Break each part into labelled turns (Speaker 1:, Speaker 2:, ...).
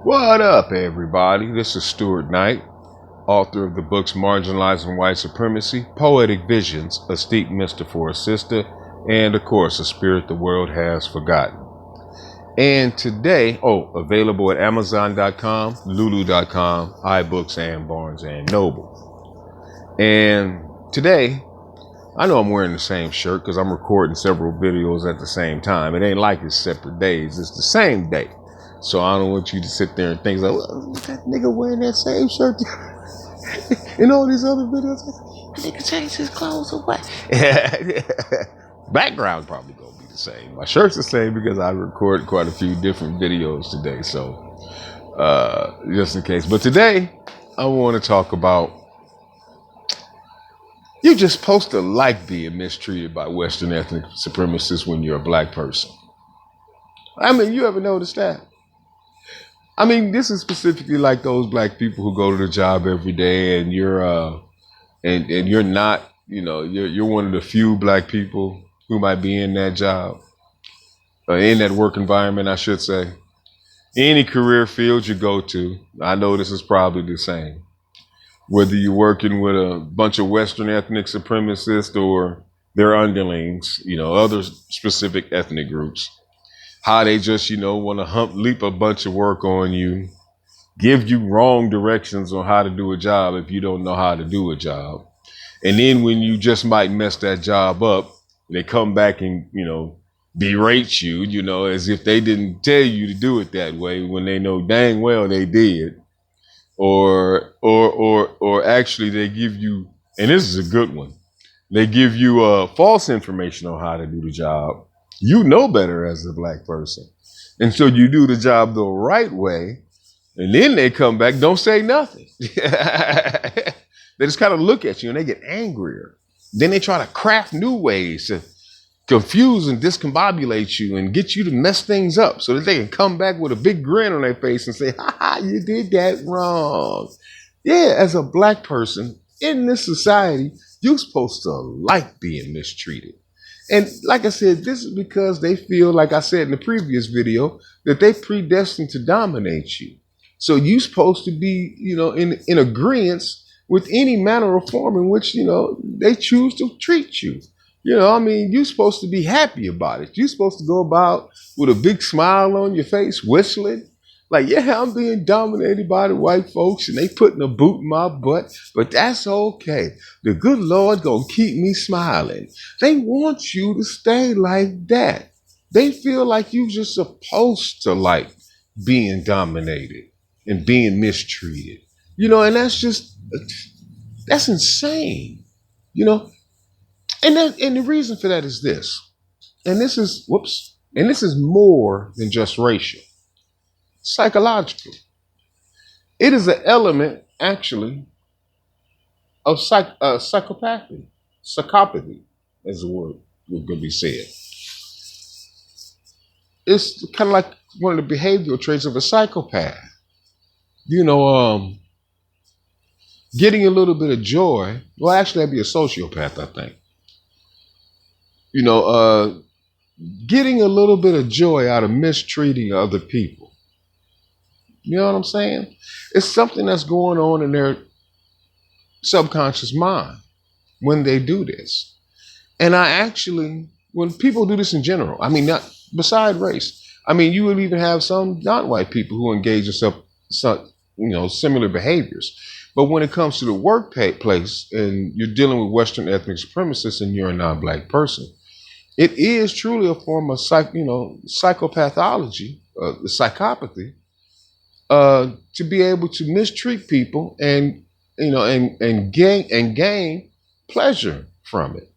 Speaker 1: What up, everybody? This is Stuart Knight, author of the books Marginalizing White Supremacy, Poetic Visions, A Steep Mister for a Sister, and of course, A Spirit the World Has Forgotten. And today, available at Amazon.com, Lulu.com, iBooks, and Barnes & Noble. And today, I know I'm wearing the same shirt because I'm recording several videos at the same time. It ain't like it's separate days. It's the same day. So I don't want you to sit there and think like, well, that nigga wearing that same shirt in all these other videos. That nigga changed his clothes or what? Background probably gonna be the same. My shirt's the same because I recorded quite a few different videos today. So just in case. But today I want to talk about you're just supposed to like being mistreated by Western ethnic supremacists when you're a black person. I mean, you ever notice that? I mean, this is specifically like those black people who go to the job every day and you're and you're not, you're one of the few black people who might be in that job, in that work environment, I should say. Any career field you go to, I know this is probably the same. Whether you're working with a bunch of Western ethnic supremacists or their underlings, other specific ethnic groups. How they just, want to leap a bunch of work on you, give you wrong directions on how to do a job if you don't know how to do a job. And then when you just might mess that job up, they come back and, berate you, as if they didn't tell you to do it that way when they know dang well they did. Or actually they give you, and this is a good one, they give you false information on how to do the job. You know better as a black person. And so you do the job the right way, and then they come back, don't say nothing. They just kind of look at you and they get angrier. Then they try to craft new ways to confuse and discombobulate you and get you to mess things up so that they can come back with a big grin on their face and say, you did that wrong. Yeah, as a black person in this society, you're supposed to like being mistreated. And like I said, this is because they feel, like I said in the previous video, that they predestined to dominate you. So you're supposed to be, in agreement with any manner or form in which, they choose to treat you. You're supposed to be happy about it. You're supposed to go about with a big smile on your face, whistling. Like, yeah, I'm being dominated by the white folks and they putting a boot in my butt, but that's okay. The good Lord gonna keep me smiling. They want you to stay like that. They feel like you just supposed to like being dominated and being mistreated. And that's insane. And the reason for that is this. And this is more than just racial. Psychological. It is an element, actually, of psychopathy. Psychopathy, as the word would be said. It's kind of like one of the behavioral traits of a psychopath. Getting a little bit of joy. Well, actually, that'd be a sociopath, I think. Getting a little bit of joy out of mistreating other people. You know what I'm saying? It's something that's going on in their subconscious mind when they do this. And when people do this in general, not beside race, you will even have some non-white people who engage in some similar behaviors. But when it comes to the workplace and you're dealing with Western ethnic supremacists and you're a non-black person, it is truly a form of psychopathology, psychopathy, to be able to mistreat people and gain pleasure from it.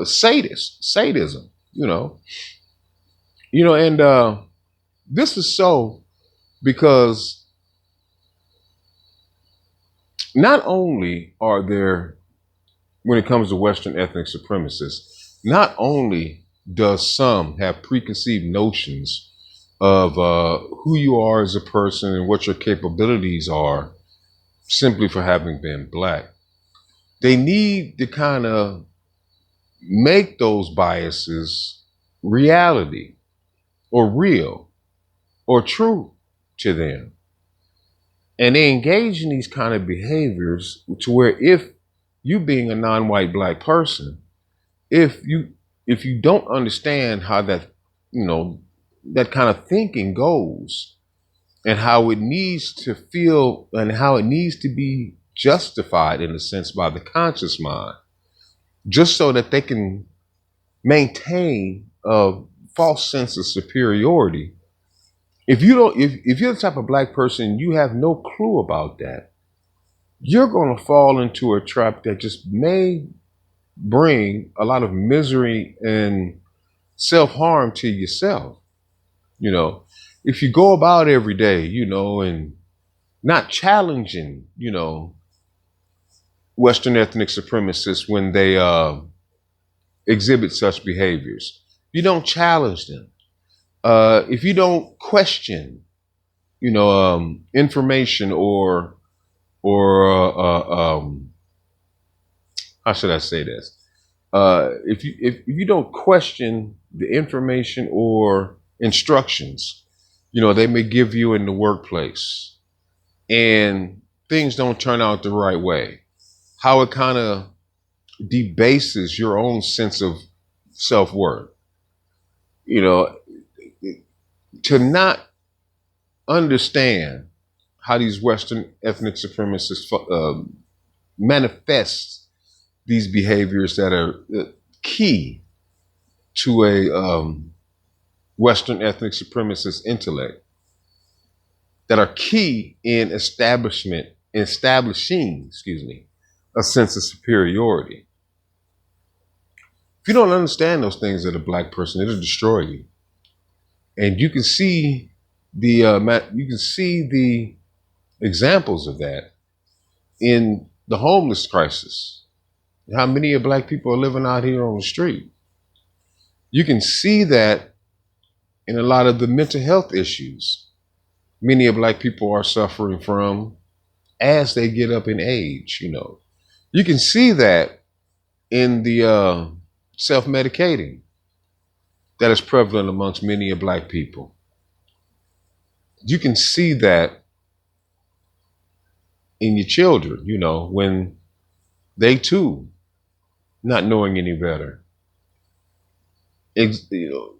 Speaker 1: Sadism. And this is so because not only are there, when it comes to Western ethnic supremacists, not only does some have preconceived notions of who you are as a person and what your capabilities are simply for having been black. They need to kind of make those biases reality or real or true to them. And they engage in these kind of behaviors to where if you being a non-white black person, if you don't understand how that, you know, that kind of thinking goes and how it needs to feel and how it needs to be justified in a sense by the conscious mind, just so that they can maintain a false sense of superiority. If you don't, if you're the type of black person, you have no clue about that, you're going to fall into a trap that just may bring a lot of misery and self-harm to yourself. You know, if you go about every day, you know, and not challenging, you know, Western ethnic supremacists when they exhibit such behaviors, you don't challenge them. If you don't question, you know, information or how should I say this? If you don't question the information or instructions, you know, they may give you in the workplace, and things don't turn out the right way, how it kind of debases your own sense of self-worth. You know, to not understand how these Western ethnic supremacists manifest these behaviors that are key to a Western ethnic supremacist intellect, that are key in establishing, excuse me, a sense of superiority. If you don't understand those things as a black person, it'll destroy you. And you can see the examples of that in the homeless crisis. How many of black people are living out here on the street? You can see that in a lot of the mental health issues many of black people are suffering from as they get up in age. You know, you can see that in the self-medicating that is prevalent amongst many of black people. You can see that in your children, you know, when they too, not knowing any better, you know,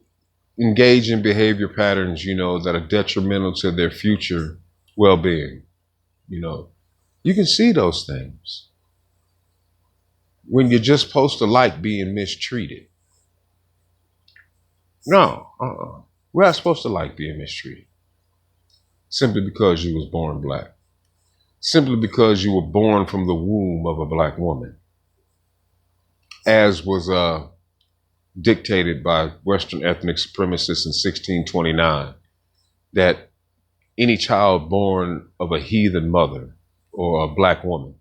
Speaker 1: engage in behavior patterns, you know, that are detrimental to their future well-being. You know, you can see those things when you're just supposed to like being mistreated. No, we're not supposed to like being mistreated simply because you was born black, simply because you were born from the womb of a black woman, as was dictated by Western ethnic supremacists in 1629, that any child born of a heathen mother or a black woman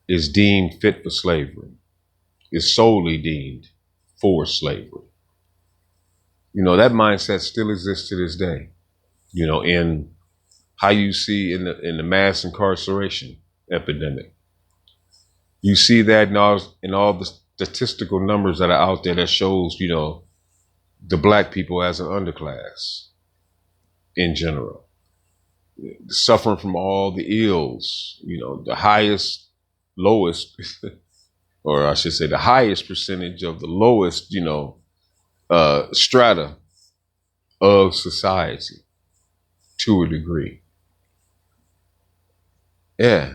Speaker 1: is deemed fit for slavery, is solely deemed for slavery. You know, that mindset still exists to this day, you know, in how you see in the mass incarceration epidemic. You see that in all the statistical numbers that are out there that shows, you know, the black people as an underclass in general, suffering from all the ills, you know, the highest, lowest, or I should say the highest percentage of the lowest, you know, strata of society to a degree. Yeah,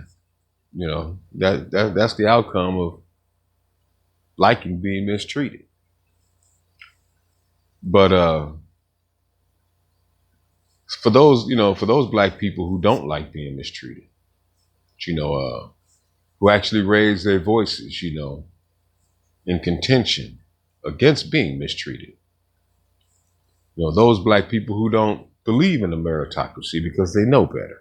Speaker 1: you know, that's the outcome of liking being mistreated. But for those, you know, for those black people who don't like being mistreated, you know, who actually raise their voices, you know, in contention against being mistreated, you know, those black people who don't believe in a meritocracy because they know better.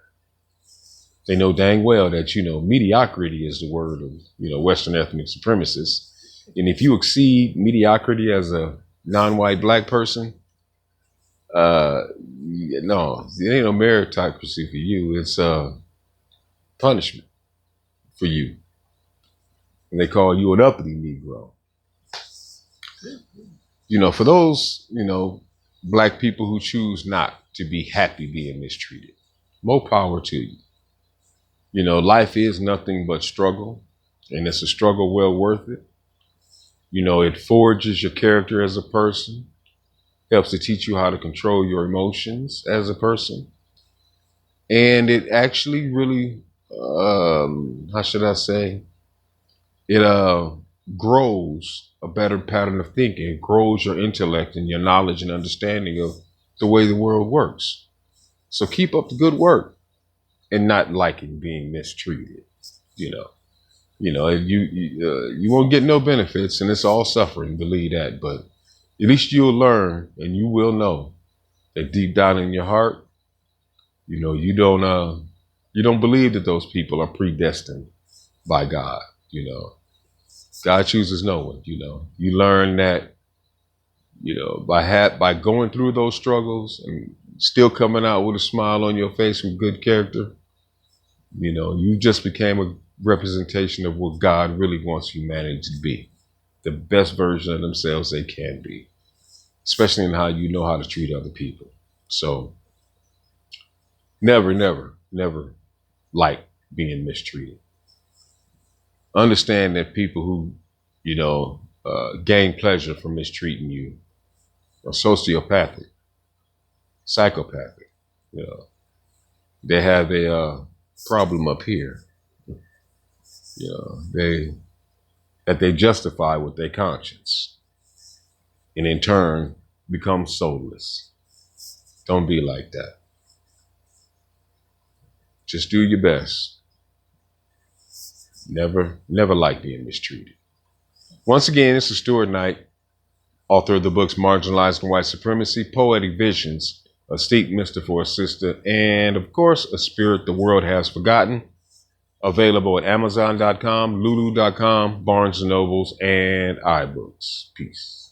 Speaker 1: They know dang well that, you know, mediocrity is the word of, you know, Western ethnic supremacists. And if you exceed mediocrity as a non-white black person, no, it ain't no meritocracy for you. It's punishment for you. And they call you an uppity Negro. You know, for those, you know, black people who choose not to be happy being mistreated, More power to you. You know, life is nothing but struggle, and it's a struggle well worth it. You know, it forges your character as a person, helps to teach you how to control your emotions as a person. And it actually really, how should I say, it grows a better pattern of thinking. It grows your intellect and your knowledge and understanding of the way the world works. So keep up the good work and not liking being mistreated. You know, you won't get no benefits, and it's all suffering. Believe that, but at least you'll learn, and you will know that deep down in your heart, you know, you don't believe that those people are predestined by God. You know, God chooses no one. You know, you learn that, you know, by going through those struggles and still coming out with a smile on your face and good character. You know, you just became a representation of what God really wants humanity to be, the best version of themselves they can be, especially in how you know how to treat other people. So never, never, never like being mistreated. Understand that people who, you know, gain pleasure from mistreating you are sociopathic, psychopathic. You know, they have a problem up here. You know, they justify with their conscience, and in turn become soulless. Don't be like that. Just do your best. Never, never like being mistreated. Once again, this is Stuart Knight, author of the books Marginalized and White Supremacy, Poetic Visions, A Steep Mister for a Sister, and of course, A Spirit the World Has Forgotten. Available at Amazon.com, Lulu.com, Barnes & Nobles, and iBooks. Peace.